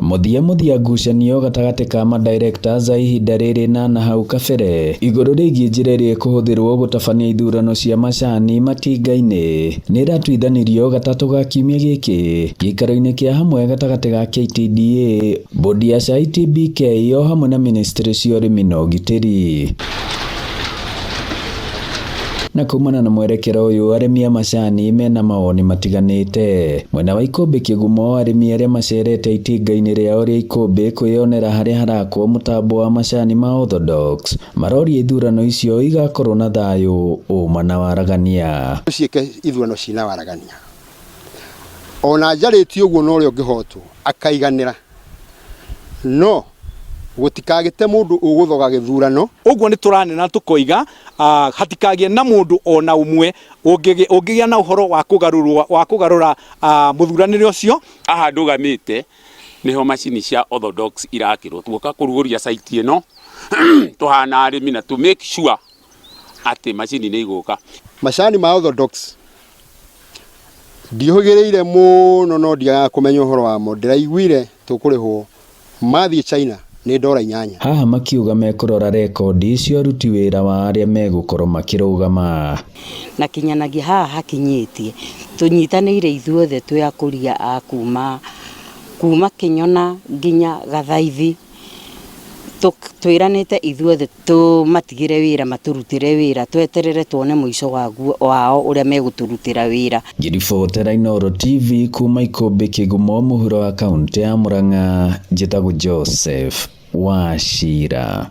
muthia ngucanio gatagati ka directors a ihinda riri na hau kabere iguru rigie njira iri kuhuthirwo gutabania ithurano cia macani matinga-ini ni ratuithanirio gatatu ga kiumia giki gikaro-ini kia hamwe gatagati ga KTDA, bodi ya ITBK o hamwe na ministry cia urimi na ugitiri. Na kumana na mwerekero uyu arimi a macani mena mawoni matiganite. Mwena wa ikumbi kigumo arimi aria macerete itinga-ini riao ria ikumbi kwiyonera haria harakwo mutambo wa macani ma Orthodox maroria ithurano icio igakorwo na thayu uma na waragania. Ciike ithurano cina waragania. Ona njarĩtie ũguo no ũrĩa ũngĩhotwo akaiganĩra. No gutikagite mundu uguthoga githurano uguo ni turanena tukoiga hatikagie na mundu ona umwe ungigia na uhoro wa kugarura muthuranire ucio aha ndugamite niho macini cia Orthodox irakirwo tuoka kuruguria site ino tuhana arimi na to make sure ati macini ni iguka macani ma Orthodox ndihugireire muno no ndiaga kumenya uhoro wa mo ndiraiguire tukurihwo mathi China ni ndora 8. Haha makiuga mekurora rekodi icio aruti wira wa aria megukorwo makirugama na kinyanagia haha hakinyitie tunyitanire ithuothe twi akuria a kuma Kinyona nginya Gathaithi twiranite ithuothe tumatigire wira maturutire wira tweterere tuone muico wao uria meguturutira wira. Ngiribotera Inooro TV kuma ikumbi kigumo muhuro wa kaunti ya Murang'a, njitagwo Joseph Wachira.